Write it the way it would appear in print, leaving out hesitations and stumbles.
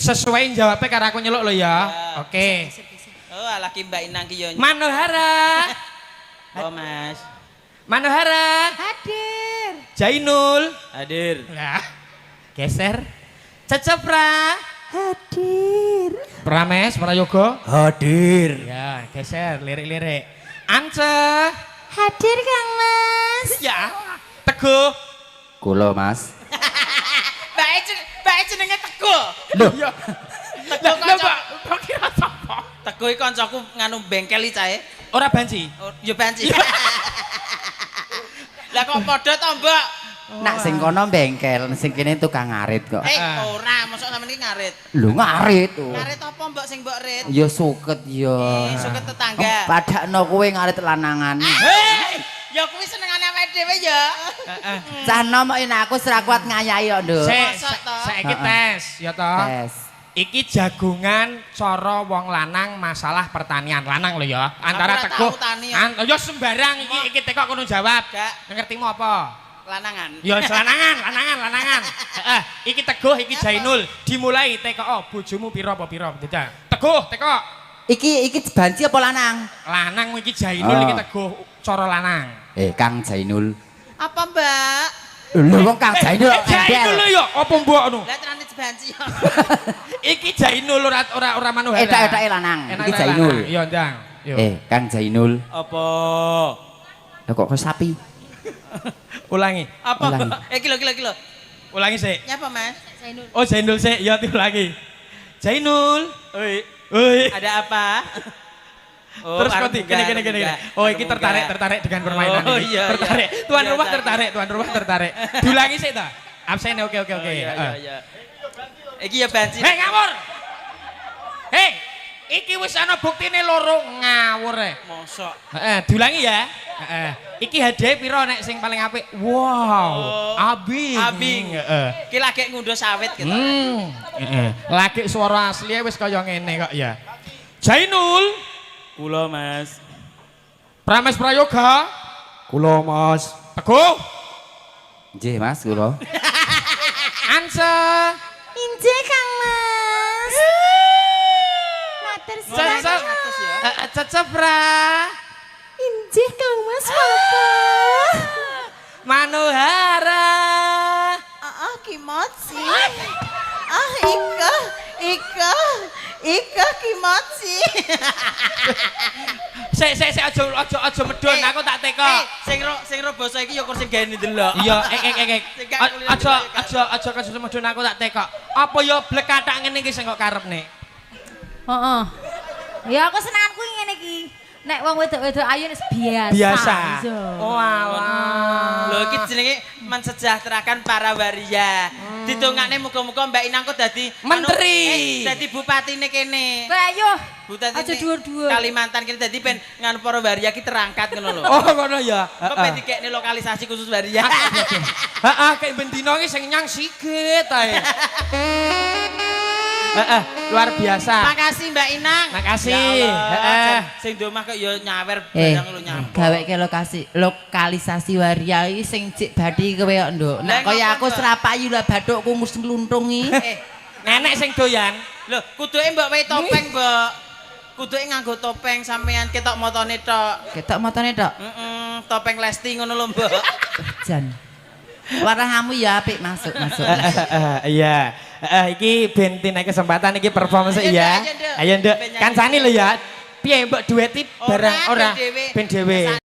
sesuai jawabnya karena aku nyeluk lo ya. Oke. Oh, laki Mbak Inang ki yo. Manohara. Oh, Mas. Manohara. Hadir. Jainul. Hadir. Nah. Geser. Cecepra. Hadir. Prames, Prayoga. Hadir. Ya, geser lirik-lirik. Ance. Hadir Kang Mas. Ya. Teguh. Kula Mas. Mbak jenenge Teguh. Loh. Ya. Teguh kanca. Kok kira sapa? Teguh iki kancaku nganu bengkel iki cae. Ora banci. Oh, yo banci. Lah kok padha to, Mbak? Nak sing kono bengkel, sing kene tukang ngarit kok. Ora, mosok sampeyan iki ngarit. Lho ngarit. Ngarit apa, Mbak sing mbok rit? Ya suket ya. Suket tetangga. Padakno kowe ngarit lanangan. Hei, ya kuwi senengane awake dhewe ya. Cah nom aku ora kuat ngayahi kok, Nduk. Saiki tes, ya toh. Tes. Iki jagungan cara wong lanang masalah pertanian lanang lho ya. Antara Aku ora Teguh. tahu tani, ya. Ya sembarang iki tekok kono jawab. Gak. Ngertimu apa? Lanangan. Ya lanangan. Iki Teguh, iki Jainul. Dimulai TKO bojomu pira apa pira? Teguh, tekok. Iki banci apa lanang? Lanang iki Jainul, iki Teguh cara lanang. Kang Jainul. Apa, Mbak? Lho wong Kang Jainul kok Jainul lho ya, apa mbok anu? Lah terane banci. Iki Jainul ora manuhara. Etak-etake lanang. Iki Jainul. Iya, Ndang. Kang Jainul. Apa? Lho kok sapi? Ulangi. Apa? Ulangi. Kilo. Ulangi sik. Nyapa, Mas? Zainul. Oh, Jainul sik. Ya diulangi. Jainul. Oi. Ada apa? Oh, Terus kok gini. Oh, iki tertarik dengan permainan oh, ini. Iya, tertarik. iya. Tuan Iya, rumah tertarik. tertarik. Diulangi sik ta? Absen oke. Iya. Iki ya banci. Hei ngawur. Hei, iki wis ana buktine loro ngawur e. Mosok. Diulangi ya. Iki hadiah piro nek sing paling apik? Wow, abing. Ki lagi ngunduh sawit gitu. Lagi suara asli wis kaya ngene kok ya. Jainul, Kula, Mas. Prames Prayoga, Kula Mas. Teguh, Nggih Mas kula. Anse, Inje Kang Mas. Matur Cecep, suwun. Cecepra, Inje Kang Mas Maka. Manohara. Kimochi. Ika kimochi. Sik aja medhon aku tak teko. Sing ro basa iki ya kursi gawe ndelok. Iya, aja kasus medhon aku tak teko. Apa ya blek kathak ngene iki sing kok karepne? Heeh. Ya aku senengan kuwi ngene iki. Nek wong wedok-wedok ayu wis biasa. Biasa. Iya. Oh alah. Lho iki jenenge mensejahterakan para waria. Ditungakne muga-muga Mbak Inang kok dadi Menteri. Dadi bupatine kene. Lah ayo. Bupati Aja dhuwur-dhuwur. Kalimantan kene dadi ben nganu para waria ki terangkat ngono lho. Oh ngono ya. Kok ben dikekne lokalisasi khusus waria. Heeh, kayak bendino iki sing nyang sikit ae. Luar biasa. Makasih Mbak Inang. Makasih. Heeh. Sing di omah kok ya nyawer barang lu nyampe. Gaweke lokalisasi waria iki sing cik badhe kowe kok, Nduk. Nek kaya aku serapayu lah bathukku mesti ngluntung iki. Nenek sing doyan. Lho, kuduke mbok wae topeng, Mbok. Kuduke nganggo topeng sampean ketok motone tok. Ketok motone tok. Topeng Lesti ngono lho, Mbok. Jan. Warnamu ya apik masuk. Iya. Iki ben tinek kesempatan iki performance ya. Ayo, Nduk. Ayo, Nduk. Kancane lho ya. Piye mbok dueti bareng ora ben dhewe.